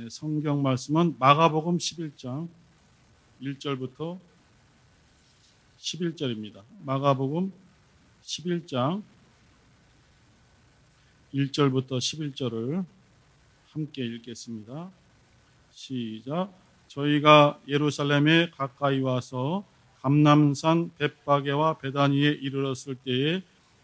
성경 말씀은 마가복음 11장 1절부터 11절입니다. 마가복음 11장 1절부터 11절을 함께 읽겠습니다. 시작. 저희가 예루살렘에 가까이 와서 감람산 벳바게와 베다니에 이르렀을 때에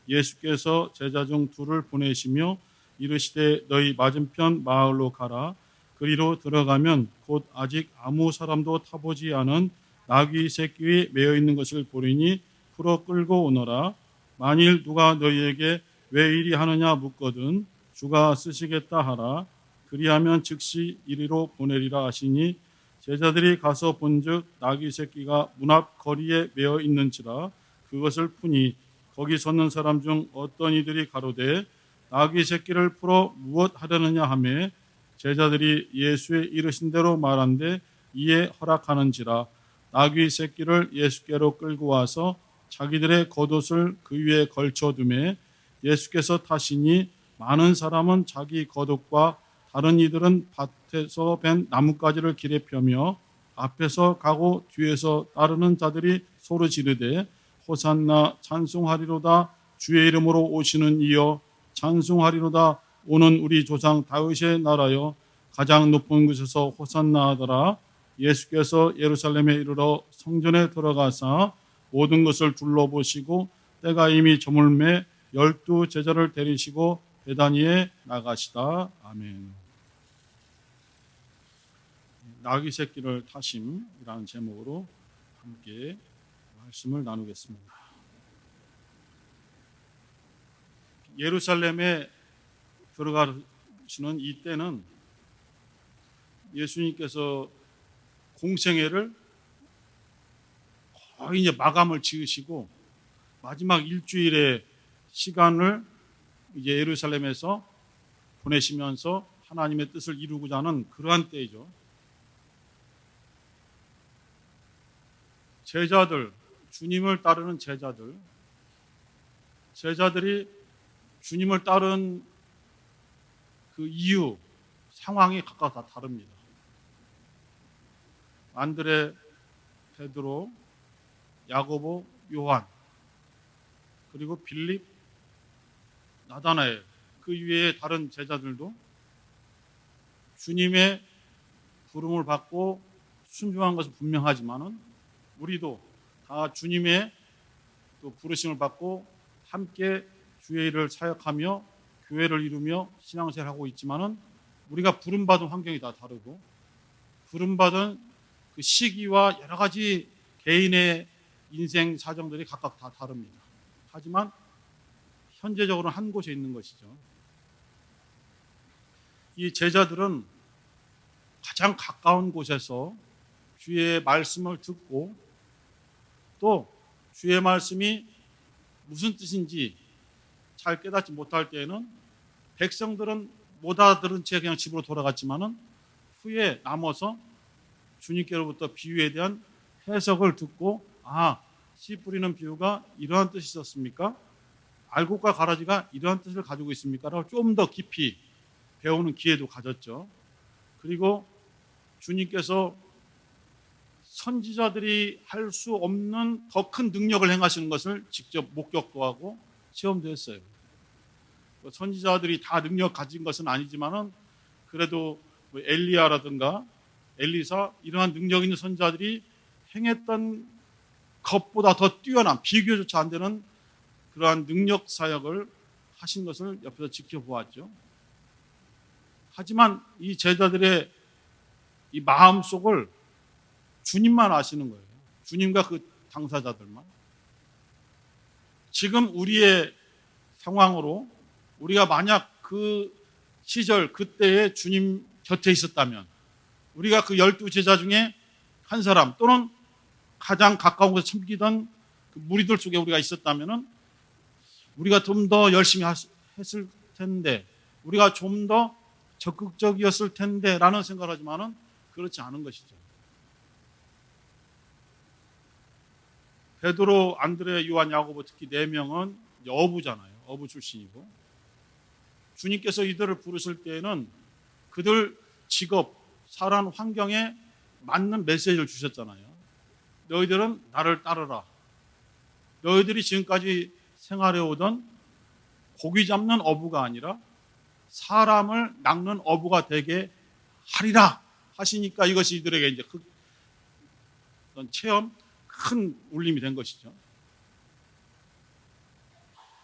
예수께서 제자 중 둘을 보내시며 이르시되 너희 맞은편 마을로 가라. 그리로 들어가면 곧 아직 아무 사람도 타보지 않은 나귀 새끼에 매어 있는 것을 보리니 풀어 끌고 오너라. 만일 누가 너희에게 왜 이리 하느냐 묻거든 주가 쓰시겠다 하라. 그리하면 즉시 이리로 보내리라 하시니 제자들이 가서 본즉 나귀 새끼가 문 앞 거리에 매어 있는지라. 그것을 푸니 거기 섰는 사람 중 어떤 이들이 가로되 나귀 새끼를 풀어 무엇 하려느냐 하매 제자들이 예수의 이르신 대로 말한데 이에 허락하는지라. 나귀 새끼를 예수께로 끌고 와서 자기들의 겉옷을 그 위에 걸쳐두매 예수께서 타시니 많은 사람은 자기 겉옷과 다른 이들은 밭에서 벤 나뭇가지를 길에 펴며 앞에서 가고 뒤에서 따르는 자들이 소리 지르되 호산나 찬송하리로다. 주의 이름으로 오시는 이여 찬송하리로다. 오는 우리 조상 다윗의 나라여 가장 높은 곳에서 호산나 하더라. 예수께서 예루살렘에 이르러 성전에 들어가사 모든 것을 둘러보시고 때가 이미 저물매 12 제자를 데리시고 베다니에 나가시다. 아멘. 나귀 새끼를 타심이라는 제목으로 함께 말씀을 나누겠습니다. 예루살렘에 들어가시는 이때는 예수님께서 공생애를 거의 이제 마감을 지으시고 마지막 일주일의 시간을 이제 예루살렘에서 보내시면서 하나님의 뜻을 이루고자 하는 그러한 때이죠. 제자들, 주님을 따르는 제자들이 주님을 따른 그 이유, 상황이 각각 다 다릅니다. 안드레, 베드로, 야고보, 요한, 그리고 빌립, 나다나엘, 그 위에 다른 제자들도 주님의 부름을 받고 순종한 것은 분명하지만은 우리도 다 주님의 또 부르심을 받고 함께 주의 일을 사역하며 교회를 이루며 신앙생활을 하고 있지만은 우리가 부름받은 환경이 다 다르고 부름받은 그 시기와 여러 가지 개인의 인생 사정들이 각각 다 다릅니다. 하지만 현재적으로는 한 곳에 있는 것이죠. 이 제자들은 가장 가까운 곳에서 주의 말씀을 듣고 또 주의 말씀이 무슨 뜻인지 잘 깨닫지 못할 때에는 백성들은 못 알아들은 채 그냥 집으로 돌아갔지만은 후에 남아서 주님께로부터 비유에 대한 해석을 듣고 씨 뿌리는 비유가 이러한 뜻이 있었습니까? 알곡과 가라지가 이러한 뜻을 가지고 있습니까? 라고 좀 더 깊이 배우는 기회도 가졌죠. 그리고 주님께서 선지자들이 할 수 없는 더 큰 능력을 행하시는 것을 직접 목격도 하고 체험도 했어요. 선지자들이 다 능력 가진 것은 아니지만은 그래도 엘리야라든가 엘리사 이러한 능력 있는 선지자들이 행했던 것보다 더 뛰어난 비교조차 안 되는 그러한 능력 사역을 하신 것을 옆에서 지켜보았죠. 하지만 이 제자들의 이 마음속을 주님만 아시는 거예요. 주님과 그 당사자들만. 지금 우리의 상황으로 우리가 만약 그 시절 그때에 주님 곁에 있었다면 우리가 그 12 제자 중에 한 사람 또는 가장 가까운 곳에 섬기던 그 무리들 속에 우리가 있었다면 우리가 좀 더 열심히 했을 텐데 우리가 좀 더 적극적이었을 텐데 라는 생각을 하지만은 그렇지 않은 것이죠. 베드로, 안드레, 요한, 야고보 특히 4명은 어부 출신이고 주님께서 이들을 부르실 때에는 그들 직업, 살아가는 환경에 맞는 메시지를 주셨잖아요. 너희들은 나를 따르라. 너희들이 지금까지 생활해오던 고기 잡는 어부가 아니라 사람을 낚는 어부가 되게 하리라 하시니까 이것이 이들에게 이제 어떤 체험, 큰 울림이 된 것이죠.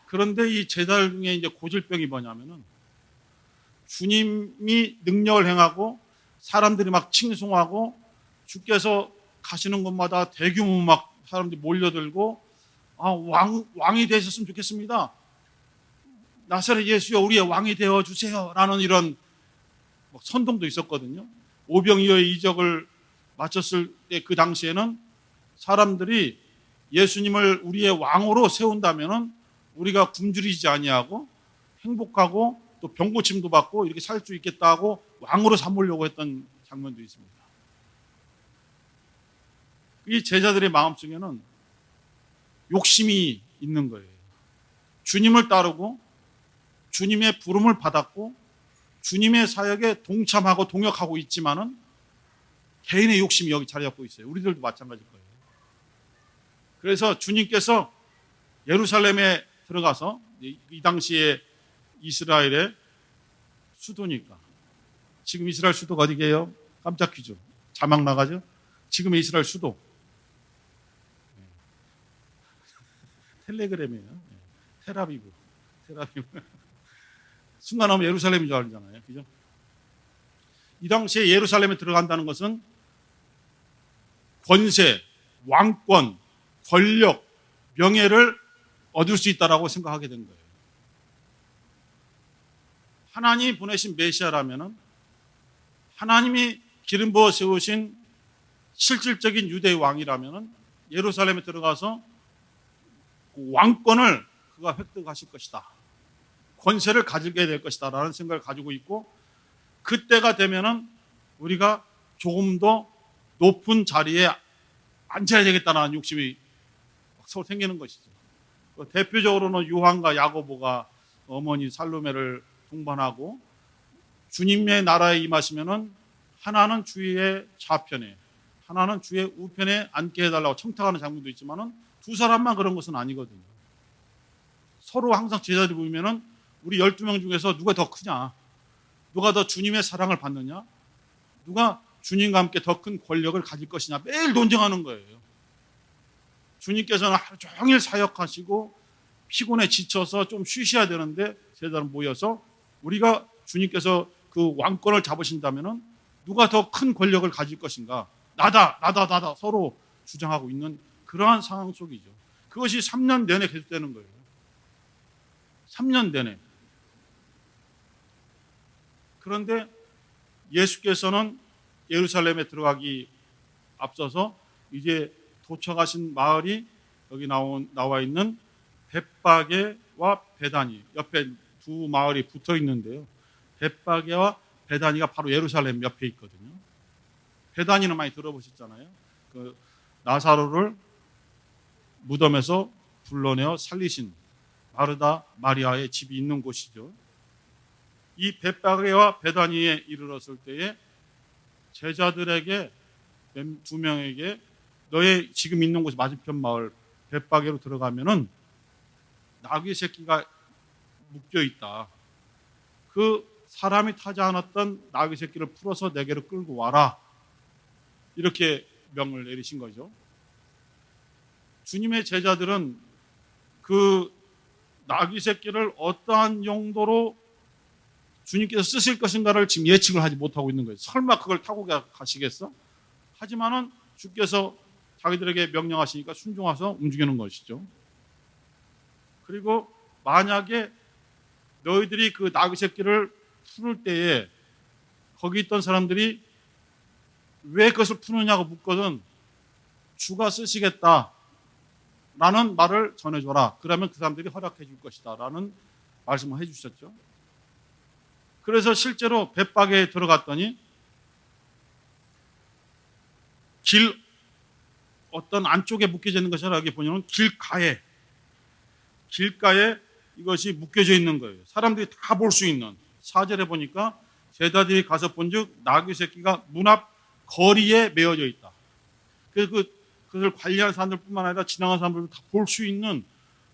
그런데 이 제자들 중에 이제 고질병이 뭐냐면은 주님이 능력을 행하고 사람들이 막 칭송하고 주께서 가시는 곳마다 대규모 막 사람들이 몰려들고 왕이 되셨으면 좋겠습니다. 나사렛 예수여 우리의 왕이 되어 주세요 라는 이런 선동도 있었거든요. 오병이어의 이적을 마쳤을 때 그 당시에는 사람들이 예수님을 우리의 왕으로 세운다면은 우리가 굶주리지 아니하고 행복하고 또 병고침도 받고 이렇게 살 수 있겠다고 왕으로 삼으려고 했던 장면도 있습니다. 이 제자들의 마음속에는 욕심이 있는 거예요. 주님을 따르고 주님의 부름을 받았고 주님의 사역에 동참하고 동역하고 있지만은 개인의 욕심이 여기 자리 잡고 있어요. 우리들도 마찬가지일 거예요. 그래서 주님께서 예루살렘에 들어가서 이 당시에 이스라엘의 수도니까, 지금 이스라엘 수도가 어디게요? 깜짝 퀴즈. 자막 나가죠? 지금의 이스라엘 수도. 텔레그램이에요. 테라비브. 순간 하면 예루살렘인 줄 알잖아요. 그죠? 이 당시에 예루살렘에 들어간다는 것은 권세, 왕권, 권력, 명예를 얻을 수 있다라고 생각하게 된 거예요. 하나님이 보내신 메시아라면은 하나님이 기름 부어 세우신 실질적인 유대의 왕이라면은 예루살렘에 들어가서 그 왕권을 그가 획득하실 것이다. 권세를 가지게 될 것이다 라는 생각을 가지고 있고, 그때가 되면은 우리가 조금 더 높은 자리에 앉아야 되겠다는 욕심이 서로 생기는 것이죠. 대표적으로는 요한과 야고보가 어머니 살로메를 동반하고 주님의 나라에 임하시면은 하나는 주의 좌편에 하나는 주의 우편에 앉게 해달라고 청탁하는 장면도 있지만은 두 사람만 그런 것은 아니거든요. 서로 항상 제자들이 보면은 우리 12명 중에서 누가 더 크냐, 누가 더 주님의 사랑을 받느냐, 누가 주님과 함께 더 큰 권력을 가질 것이냐, 매일 논쟁하는 거예요. 주님께서는 하루 종일 사역하시고 피곤에 지쳐서 좀 쉬셔야 되는데 제자들은 모여서 우리가 주님께서 그 왕권을 잡으신다면은 누가 더 큰 권력을 가질 것인가, 나다 서로 주장하고 있는 그러한 상황 속이죠. 그것이 3년 내내 계속되는 거예요. 3년 내내. 그런데 예수께서는 예루살렘에 들어가기 앞서서 이제 도착하신 마을이 여기 나와 있는 벳바게와 베다니, 옆에 두 마을이 붙어 있는데요. 벳바게와 베다니가 바로 예루살렘 옆에 있거든요. 베다니는 많이 들어보셨잖아요. 그 나사로를 무덤에서 불러내어 살리신 마르다 마리아의 집이 있는 곳이죠. 이 벳바게와 베다니에 이르렀을 때에 제자들에게 두 명에게 너의 지금 있는 곳이 맞은편 마을 벳바게로 들어가면은 나귀 새끼가 묶여 있다. 그 사람이 타지 않았던 나귀 새끼를 풀어서 내게로 끌고 와라. 이렇게 명을 내리신 거죠. 주님의 제자들은 그 나귀 새끼를 어떠한 용도로 주님께서 쓰실 것인가를 지금 예측을 하지 못하고 있는 거예요. 설마 그걸 타고 가시겠어? 하지만은 주께서 자기들에게 명령하시니까 순종해서 움직이는 것이죠. 그리고 만약에 너희들이 그 나귀 새끼를 풀을 때에 거기 있던 사람들이 왜 그것을 푸느냐고 묻거든 주가 쓰시겠다 라는 말을 전해줘라. 그러면 그 사람들이 허락해 줄 것이다 라는 말씀을 해주셨죠. 그래서 실제로 벳바게에 들어갔더니 길 어떤 안쪽에 묶여져 있는 것이 아니라 여기 보면 길가에 이것이 묶여져 있는 거예요. 사람들이 다 볼 수 있는. 4절에 보니까 제자들이 가서 본즉 나귀 새끼가 문 앞 거리에 메어져 있다. 그래서 그것을 관리하는 사람들뿐만 아니라 지나가는 사람들도 다 볼 수 있는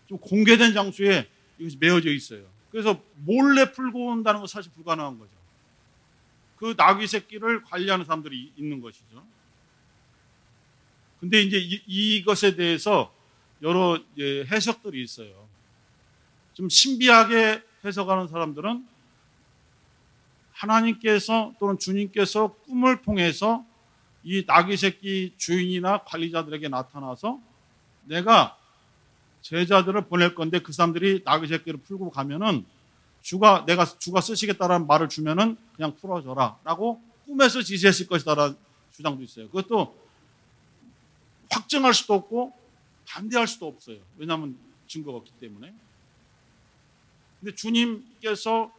좀 공개된 장소에 이것이 메어져 있어요. 그래서 몰래 풀고 온다는 건 사실 불가능한 거죠. 그 나귀 새끼를 관리하는 사람들이 있는 것이죠. 근데 이제 이것에 대해서 여러 해석들이 있어요. 좀 신비하게 해석하는 사람들은 하나님께서 또는 주님께서 꿈을 통해서 이 나귀 새끼 주인이나 관리자들에게 나타나서 내가 제자들을 보낼 건데 그 사람들이 나귀 새끼를 풀고 가면은 주가 쓰시겠다라는 말을 주면은 그냥 풀어줘라라고 꿈에서 지시했을 것이다라는 주장도 있어요. 그것도 확증할 수도 없고 반대할 수도 없어요. 왜냐하면 증거가 없기 때문에. 근데 주님께서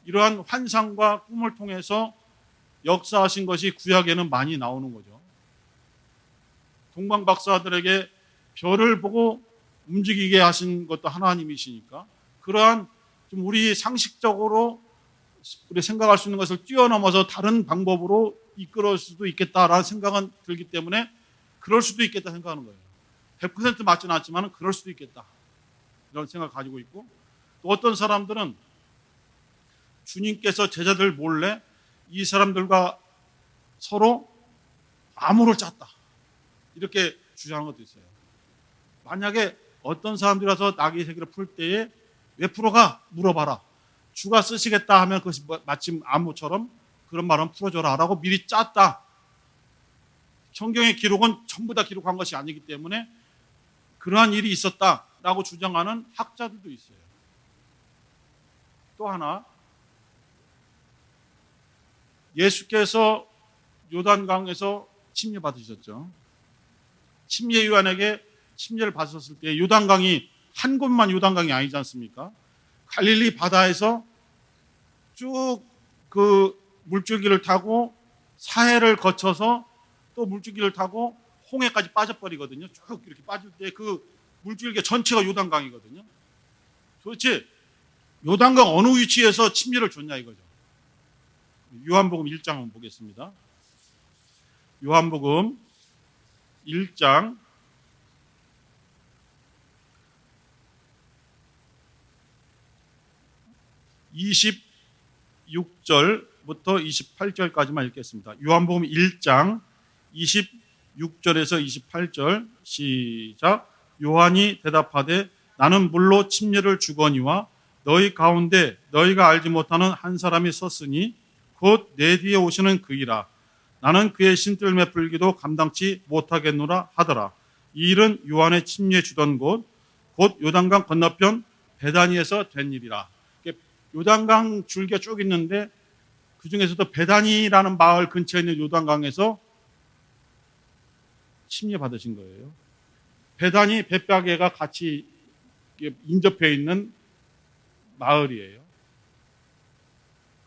이러한 환상과 꿈을 통해서 역사하신 것이 구약에는 많이 나오는 거죠. 동방 박사들에게 별을 보고 움직이게 하신 것도 하나님이시니까 그러한 좀 우리 상식적으로 우리 생각할 수 있는 것을 뛰어넘어서 다른 방법으로 이끌어올 수도 있겠다라는 생각은 들기 때문에 그럴 수도 있겠다 생각하는 거예요. 100% 맞지는 않지만 그럴 수도 있겠다 이런 생각을 가지고 있고, 또 어떤 사람들은 주님께서 제자들 몰래 이 사람들과 서로 암호를 짰다 이렇게 주장하는 것도 있어요. 만약에 어떤 사람들이 와서 나귀 새끼를 풀 때에 왜 풀어가? 물어봐라. 주가 쓰시겠다 하면 그것이 마침 암호처럼 그런 말은 풀어줘라 라고 미리 짰다. 성경의 기록은 전부 다 기록한 것이 아니기 때문에 그러한 일이 있었다라고 주장하는 학자들도 있어요. 또 하나, 예수께서 요단강에서 침례 받으셨죠. 침례 요한에게 침례를 받으셨을 때 요단강이 한 곳만 요단강이 아니지 않습니까? 갈릴리 바다에서 쭉 그 물줄기를 타고 사해를 거쳐서 또 물줄기를 타고 홍해까지 빠져버리거든요. 쭉 이렇게 빠질 때 그 물줄기 전체가 요단강이거든요. 도대체 요단강 어느 위치에서 침례를 줬냐 이거죠. 요한복음 1장 한번 보겠습니다. 요한복음 1장 26절부터 28절까지만 읽겠습니다. 요한복음 1장 26절에서 28절 시작. 요한이 대답하되 나는 물로 침례를 주거니와 너희 가운데 너희가 알지 못하는 한 사람이 섰으니 곧 내 뒤에 오시는 그이라. 나는 그의 신뜰매 풀기도 감당치 못하겠노라 하더라. 이 일은 요한의 침례 주던 곧 요단강 건너편 베다니에서 된 일이라. 요단강 줄기가 쭉 있는데 그 중에서도 베다니라는 마을 근처에 있는 요단강에서 침례 받으신 거예요. 베다니 벳바게가 같이 인접해 있는 마을이에요.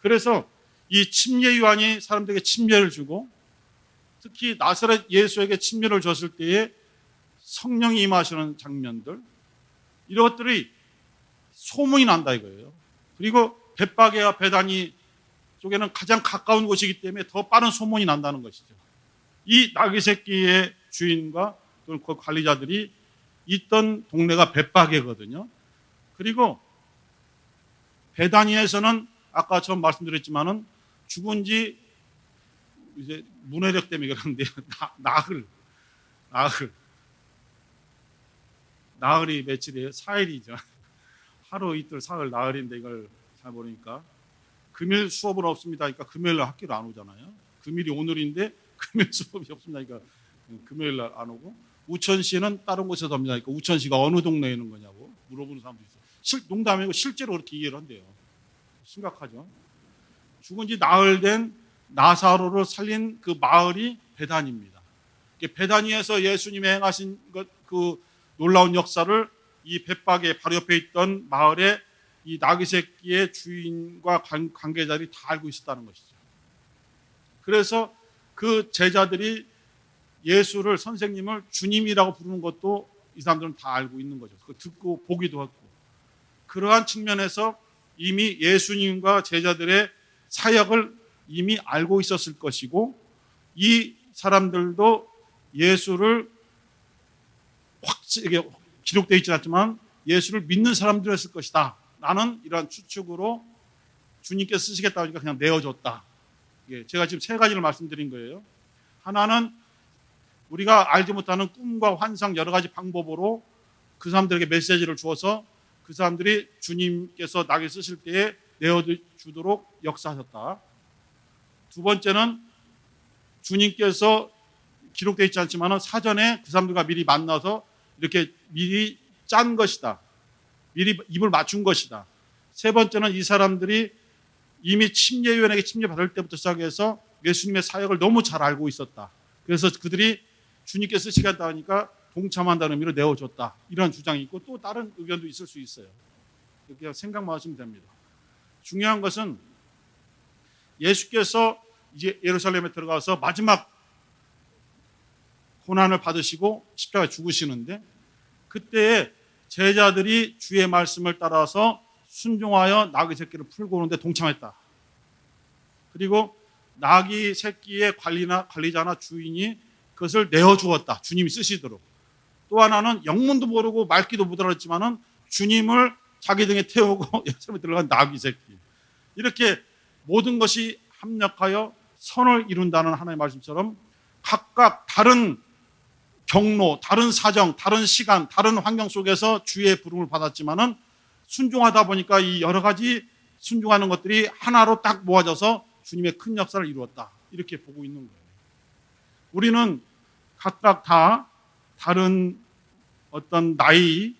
그래서 이 침례 요한이 사람들에게 침례를 주고 특히 나사렛 예수에게 침례를 줬을 때에 성령이 임하시는 장면들, 이런 것들이 소문이 난다 이거예요. 그리고 벳바게와 베다니 쪽에는 가장 가까운 곳이기 때문에 더 빠른 소문이 난다는 것이죠. 이 나귀 새끼의 주인과 그 관리자들이 있던 동네가 벳바게거든요. 그리고 베다니에서는 아까 처음 말씀드렸지만은 죽은 지 이제 문해력 때문에 그런데 나흘이 며칠이에요? 4일이죠. 하루 이틀 사흘 나흘인데 이걸 잘 모르니까 금일 수업은 없습니다. 그러니까 금요일 날 학교를 안 오잖아요. 금일이 오늘인데 금요일 수업이 없습니다. 그러니까 금요일 날 안 오고, 우천시는 다른 곳에서 합니다. 그러니까 우천시가 어느 동네에 있는 거냐고 물어보는 사람도 있어요. 농담이고 실제로 그렇게 이해를 한대요. 심각하죠. 죽은 지 나흘 된 나사로를 살린 그 마을이 베다니입니다. 베다니에서 예수님이 행하신 그 놀라운 역사를 이 벳바게 바로 옆에 있던 마을에 이 나귀 새끼의 주인과 관계자들이 다 알고 있었다는 것이죠. 그래서 그 제자들이 예수를, 선생님을 주님이라고 부르는 것도 이 사람들은 다 알고 있는 거죠. 그거 듣고 보기도 하고. 그러한 측면에서 이미 예수님과 제자들의 사역을 이미 알고 있었을 것이고 이 사람들도 예수를 확실하게 기록되어 있지 않지만 예수를 믿는 사람들이었을 것이다 라는 이러한 추측으로 주님께서 쓰시겠다 하니까 그냥 내어줬다. 제가 지금 세 가지를 말씀드린 거예요. 하나는 우리가 알지 못하는 꿈과 환상 여러 가지 방법으로 그 사람들에게 메시지를 주어서 그 사람들이 주님께서 나에게 쓰실 때에 내어주도록 역사하셨다. 두 번째는 주님께서 기록되어 있지 않지만 사전에 그 사람들과 미리 만나서 이렇게 미리 짠 것이다. 미리 입을 맞춘 것이다. 세 번째는 이 사람들이 이미 침례요한에게 침례받을 때부터 시작해서 예수님의 사역을 너무 잘 알고 있었다. 그래서 그들이 주님께 쓰시겠다 하니까 동참한다는 의미로 내어줬다. 이런 주장이 있고 또 다른 의견도 있을 수 있어요. 그냥 생각만 하시면 됩니다. 중요한 것은 예수께서 이제 예루살렘에 들어가서 마지막 고난을 받으시고 십자가에 죽으시는데 그때에 제자들이 주의 말씀을 따라서 순종하여 나귀 새끼를 풀고 오는데 동참했다. 그리고 나귀 새끼의 관리자나 주인이 그것을 내어주었다. 주님이 쓰시도록. 또 하나는 영문도 모르고 말귀도 못 알았지만은 주님을 자기 등에 태우고 예루살렘에 들어간 나귀 새끼. 이렇게 모든 것이 합력하여 선을 이룬다는 하나님의 말씀처럼 각각 다른 경로, 다른 사정, 다른 시간, 다른 환경 속에서 주의 부름을 받았지만은 순종하다 보니까 이 여러 가지 순종하는 것들이 하나로 딱 모아져서 주님의 큰 역사를 이루었다. 이렇게 보고 있는 거예요. 우리는 각각 다 다른 어떤 나이,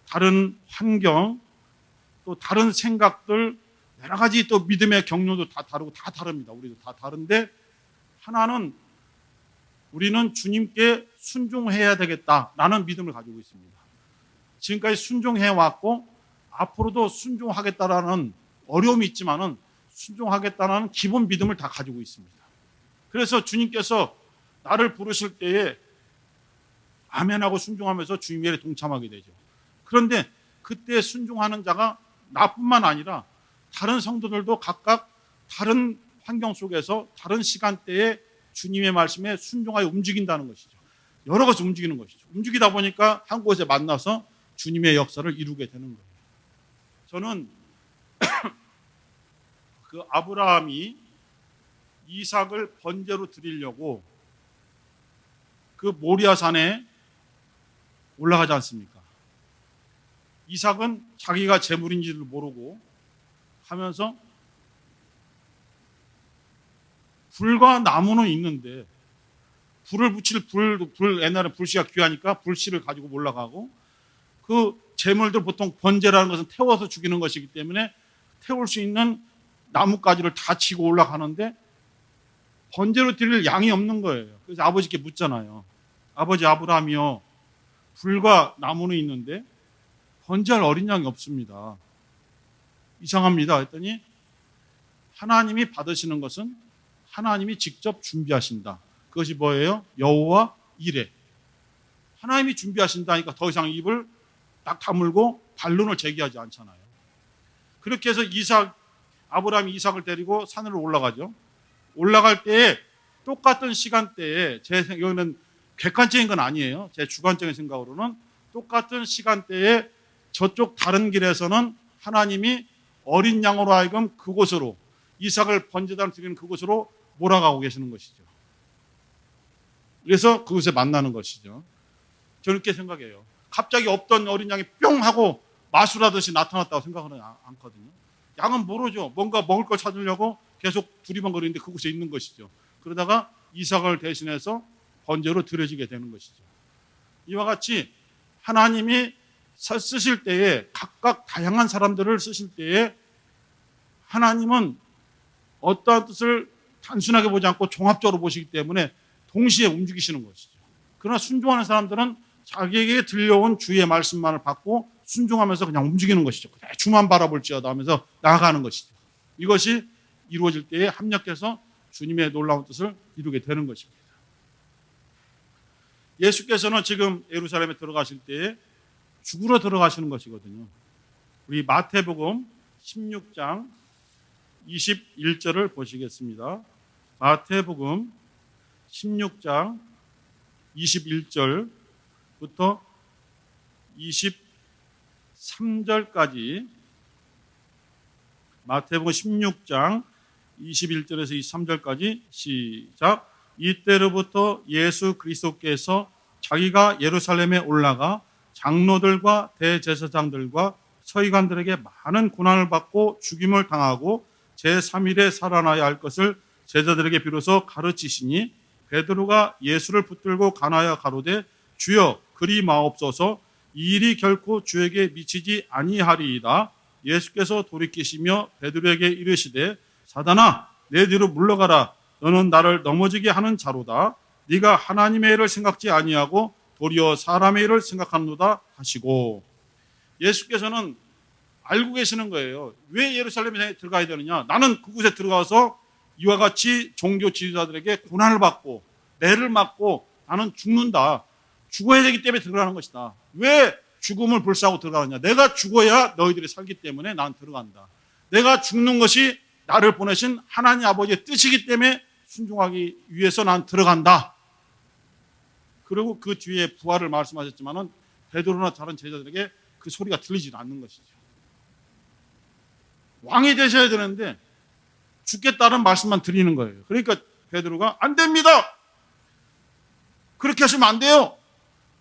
다른 환경, 또 다른 생각들, 여러 가지 또 믿음의 경로도 다 다르고 다 다릅니다. 우리도 다 다른데 하나는 우리는 주님께 순종해야 되겠다라는 믿음을 가지고 있습니다. 지금까지 순종해왔고 앞으로도 순종하겠다라는 어려움이 있지만은 순종하겠다는 기본 믿음을 다 가지고 있습니다. 그래서 주님께서 나를 부르실 때에 아멘하고 순종하면서 주님의 일에 동참하게 되죠. 그런데 그때 순종하는 자가 나뿐만 아니라 다른 성도들도 각각 다른 환경 속에서 다른 시간대에 주님의 말씀에 순종하여 움직인다는 것이죠. 여러 가지 움직이는 것이죠. 움직이다 보니까 한 곳에 만나서 주님의 역사를 이루게 되는 거예요. 저는 그 아브라함이 이삭을 번제로 드리려고 그 모리아산에 올라가지 않습니까? 이삭은 자기가 제물인지를 모르고 하면서 불과 나무는 있는데 불을 붙일 불 옛날에 불씨가 귀하니까 불씨를 가지고 올라가고 그 제물들 보통 번제라는 것은 태워서 죽이는 것이기 때문에 태울 수 있는 나뭇가지를 다 치고 올라가는데 번제로 드릴 양이 없는 거예요. 그래서 아버지께 묻잖아요. 아버지 아브라함이요, 불과 나무는 있는데 번제할 어린 양이 없습니다. 이상합니다. 했더니 하나님이 받으시는 것은 하나님이 직접 준비하신다. 그것이 뭐예요? 여호와 이레. 하나님이 준비하신다니까 더 이상 입을 딱 다물고 반론을 제기하지 않잖아요. 그렇게 해서 아브라함이 이삭을 데리고 산으로 올라가죠. 올라갈 때에 똑같은 시간대에 여기는 객관적인 건 아니에요. 제 주관적인 생각으로는 똑같은 시간대에 저쪽 다른 길에서는 하나님이 어린 양으로 하여금 그곳으로 이삭을 번제단 드리는 그곳으로 몰아가고 계시는 것이죠. 그래서 그곳에 만나는 것이죠. 저는 이렇게 생각해요. 갑자기 없던 어린 양이 뿅 하고 마술하듯이 나타났다고 생각은 않거든요. 양은 모르죠. 뭔가 먹을 걸 찾으려고 계속 두리번거리는데 그곳에 있는 것이죠. 그러다가 이삭을 대신해서 번제로 드려지게 되는 것이죠. 이와 같이 하나님이 쓰실 때에 각각 다양한 사람들을 쓰실 때에 하나님은 어떠한 뜻을 단순하게 보지 않고 종합적으로 보시기 때문에 동시에 움직이시는 것이죠. 그러나 순종하는 사람들은 자기에게 들려온 주의 말씀만을 받고 순종하면서 그냥 움직이는 것이죠. 주만 바라볼지어다 하면서 나아가는 것이죠. 이것이 이루어질 때에 합력해서 주님의 놀라운 뜻을 이루게 되는 것입니다. 예수께서는 지금 예루살렘에 들어가실 때에 죽으러 들어가시는 것이거든요. 우리 마태복음 16장 21절을 보시겠습니다. 마태복음 16장 21절부터 23절까지, 마태복음 16장 21절에서 23절까지 시작. 이때로부터 예수 그리스도께서 자기가 예루살렘에 올라가 장로들과 대제사장들과 서기관들에게 많은 고난을 받고 죽임을 당하고 제3일에 살아나야 할 것을 제자들에게 비로소 가르치시니, 베드로가 예수를 붙들고 가나야 가로되 주여 그리 마옵소서, 이 일이 결코 주에게 미치지 아니하리이다. 예수께서 돌이키시며 베드로에게 이르시되 사단아 내 뒤로 물러가라, 너는 나를 넘어지게 하는 자로다. 네가 하나님의 일을 생각지 아니하고 도리어 사람의 일을 생각하는도다 하시고, 예수께서는 알고 계시는 거예요. 왜 예루살렘에 들어가야 되느냐? 나는 그곳에 들어가서 이와 같이 종교 지도자들에게 고난을 받고 매를 맞고 나는 죽는다. 죽어야 되기 때문에 들어가는 것이다. 왜 죽음을 불사하고 들어가느냐? 내가 죽어야 너희들이 살기 때문에 난 들어간다. 내가 죽는 것이 나를 보내신 하나님 아버지의 뜻이기 때문에 순종하기 위해서 난 들어간다. 그리고 그 뒤에 부활을 말씀하셨지만은 베드로나 다른 제자들에게 그 소리가 들리지 않는 것이죠. 왕이 되셔야 되는데 죽겠다는 말씀만 드리는 거예요. 그러니까 베드로가 안 됩니다. 그렇게 하시면 안 돼요.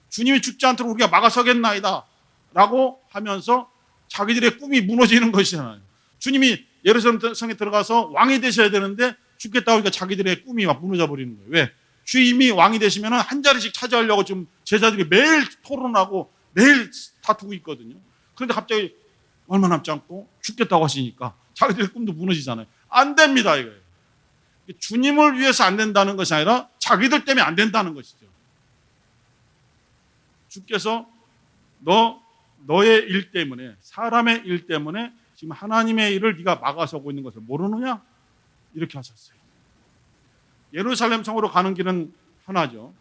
주님이 죽지 않도록 우리가 막아서겠나이다 라고 하면서 자기들의 꿈이 무너지는 것이잖아요. 주님이 예루살렘 성에 들어가서 왕이 되셔야 되는데 죽겠다고 하니까 자기들의 꿈이 막 무너져 버리는 거예요. 왜? 주님이 왕이 되시면 한 자리씩 차지하려고 지금 제자들이 매일 토론하고 매일 다투고 있거든요. 그런데 갑자기 얼마 남지 않고 죽겠다고 하시니까 자기들의 꿈도 무너지잖아요. 안 됩니다, 이거예요. 주님을 위해서 안 된다는 것이 아니라 자기들 때문에 안 된다는 것이죠. 주께서 너의 일 때문에, 사람의 일 때문에 지금 하나님의 일을 네가 막아서고 있는 것을 모르느냐? 이렇게 하셨어요. 예루살렘 성으로 가는 길은 하나죠.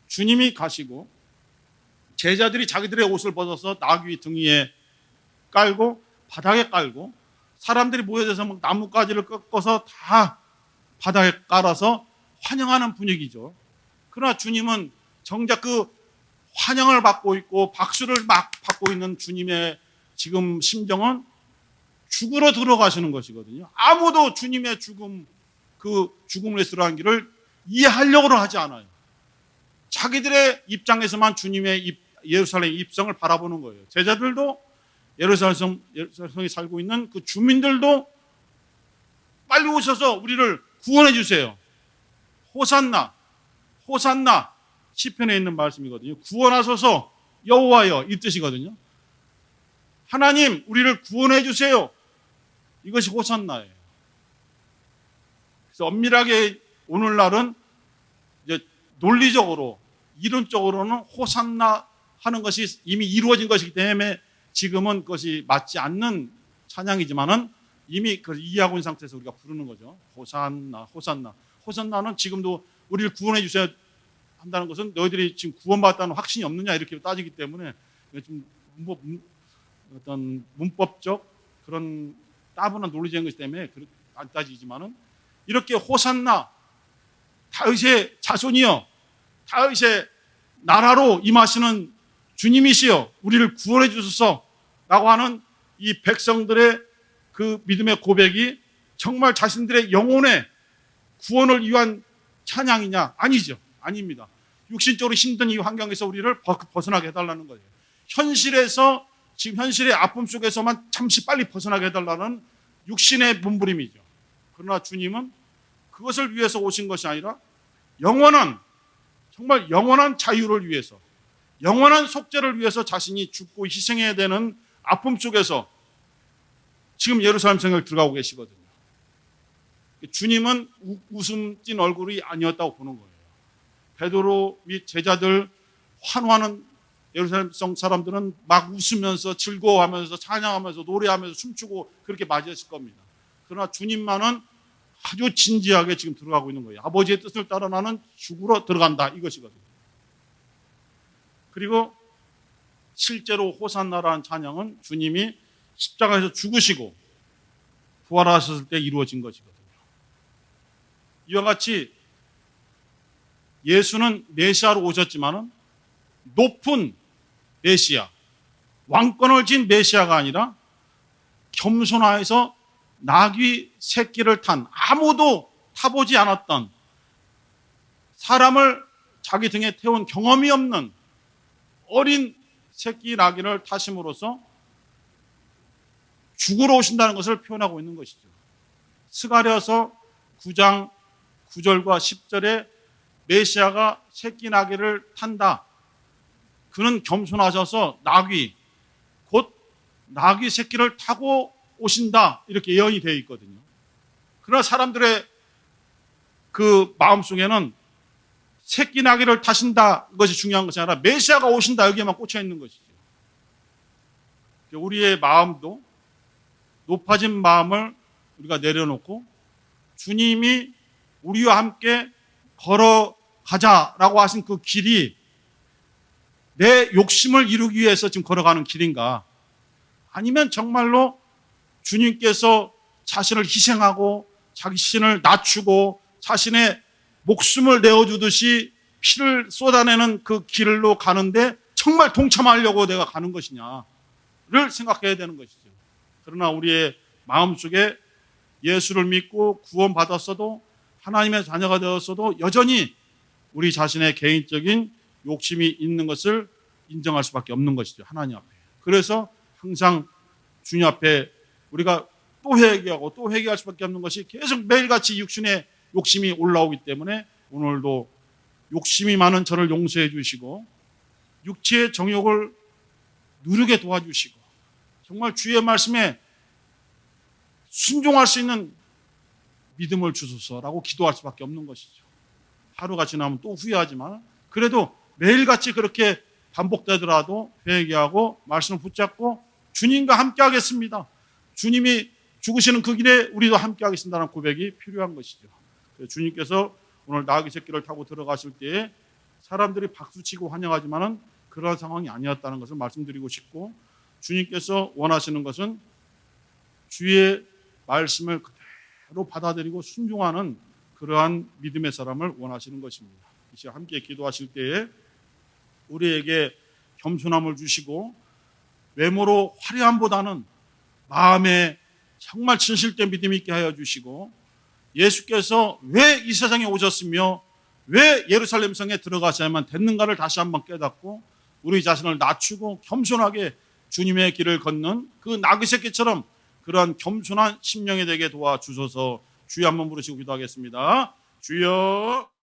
주님이 가시고 제자들이 자기들의 옷을 벗어서 나귀 등 위에 깔고 바닥에 깔고 사람들이 모여져서 막 나뭇가지를 꺾어서 다 바닥에 깔아서 환영하는 분위기죠. 그러나 주님은 정작 그 환영을 받고 있고 박수를 막 받고 있는 주님의 지금 심정은 죽으러 들어가시는 것이거든요. 아무도 주님의 그 죽음을 들어간 길을 이해하려고 하지 않아요. 자기들의 입장에서만 주님의 예루살렘 입성을 바라보는 거예요. 제자들도 예루살렘에 살고 있는 그 주민들도 빨리 오셔서 우리를 구원해 주세요. 호산나, 호산나. 시편에 있는 말씀이거든요. 구원하소서 여호와여, 이 뜻이거든요. 하나님 우리를 구원해 주세요. 이것이 호산나예요. 그래서 엄밀하게 오늘날은 이제 논리적으로 이론적으로는 호산나 하는 것이 이미 이루어진 것이기 때문에 지금은 그것이 맞지 않는 찬양이지만은 이미 그걸 이해하고 있는 상태에서 우리가 부르는 거죠. 호산나, 호산나. 호산나는 지금도 우리를 구원해 주셔야 한다는 것은 너희들이 지금 구원받았다는 확신이 없느냐 이렇게 따지기 때문에 좀 어떤 문법적 그런 따분한 논리적인 것 때문에 안 따지지만은 이렇게 호산나, 다윗의 자손이여, 다윗의 나라로 임하시는 주님이시여 우리를 구원해 주소서라고 하는 이 백성들의 그 믿음의 고백이 정말 자신들의 영혼의 구원을 위한 찬양이냐? 아니죠. 아닙니다. 육신적으로 힘든 이 환경에서 우리를 벗어나게 해달라는 거예요. 현실에서 지금 현실의 아픔 속에서만 잠시 빨리 벗어나게 해달라는 육신의 몸부림이죠. 그러나 주님은 그것을 위해서 오신 것이 아니라 영원한, 정말 영원한 자유를 위해서, 영원한 속죄를 위해서 자신이 죽고 희생해야 되는 아픔 속에서 지금 예루살렘 성을 들어가고 계시거든요. 주님은 웃음 띤 얼굴이 아니었다고 보는 거예요. 베드로 및 제자들 환호하는 예루살렘 성 사람들은 막 웃으면서 즐거워하면서 찬양하면서 노래하면서 춤추고 그렇게 맞이했을 겁니다. 그러나 주님만은 아주 진지하게 지금 들어가고 있는 거예요. 아버지의 뜻을 따라 나는 죽으러 들어간다, 이것이거든요. 그리고 실제로 호산나라는 찬양은 주님이 십자가에서 죽으시고 부활하셨을 때 이루어진 것이거든요. 이와 같이 예수는 메시아로 오셨지만은 높은 메시아, 왕권을 진 메시아가 아니라 겸손하여서 나귀 새끼를 탄, 아무도 타보지 않았던, 사람을 자기 등에 태운 경험이 없는 어린 새끼 나귀를 타심으로써 죽으러 오신다는 것을 표현하고 있는 것이죠. 스가랴서 9장 9절과 10절에 메시아가 새끼 나귀를 탄다. 그는 겸손하셔서 나귀, 곧 나귀 새끼를 타고 오신다. 이렇게 예언이 되어 있거든요. 그러나 사람들의 그 마음속에는 새끼 나귀를 타신다 것이 중요한 것이 아니라 메시아가 오신다 여기에만 꽂혀 있는 것이죠. 우리의 마음도 높아진 마음을 우리가 내려놓고 주님이 우리와 함께 걸어가자라고 하신 그 길이 내 욕심을 이루기 위해서 지금 걸어가는 길인가? 아니면 정말로 주님께서 자신을 희생하고 자신을 낮추고 자신의 목숨을 내어주듯이 피를 쏟아내는 그 길로 가는데 정말 동참하려고 내가 가는 것이냐를 생각해야 되는 것이죠. 그러나 우리의 마음속에 예수를 믿고 구원받았어도 하나님의 자녀가 되었어도 여전히 우리 자신의 개인적인 욕심이 있는 것을 인정할 수밖에 없는 것이죠. 하나님 앞에. 그래서 항상 주님 앞에 우리가 또 회개하고 또 회개할 수밖에 없는 것이 계속 매일같이 육신의 욕심이 올라오기 때문에 오늘도 욕심이 많은 저를 용서해 주시고 육체의 정욕을 누르게 도와주시고 정말 주의 말씀에 순종할 수 있는 믿음을 주소서라고 기도할 수밖에 없는 것이죠. 하루가 지나면 또 후회하지만 그래도 매일같이 그렇게 반복되더라도 회개하고 말씀을 붙잡고 주님과 함께 하겠습니다. 주님이 죽으시는 그 길에 우리도 함께 하겠습니다라는 고백이 필요한 것이죠. 주님께서 오늘 나귀 새끼를 타고 들어가실 때에 사람들이 박수치고 환영하지만은 그런 상황이 아니었다는 것을 말씀드리고 싶고 주님께서 원하시는 것은 주의 말씀을 그대로 받아들이고 순종하는 그러한 믿음의 사람을 원하시는 것입니다. 이 시간 함께 기도하실 때에 우리에게 겸손함을 주시고 외모로 화려함보다는 마음에 정말 진실된 믿음 있게 하여 주시고 예수께서 왜 이 세상에 오셨으며 왜 예루살렘 성에 들어가셔야만 됐는가를 다시 한번 깨닫고 우리 자신을 낮추고 겸손하게 주님의 길을 걷는 그 나귀 새끼처럼 그러한 겸손한 심령이 되게 도와주소서. 주여 한번 부르시고 기도하겠습니다. 주여.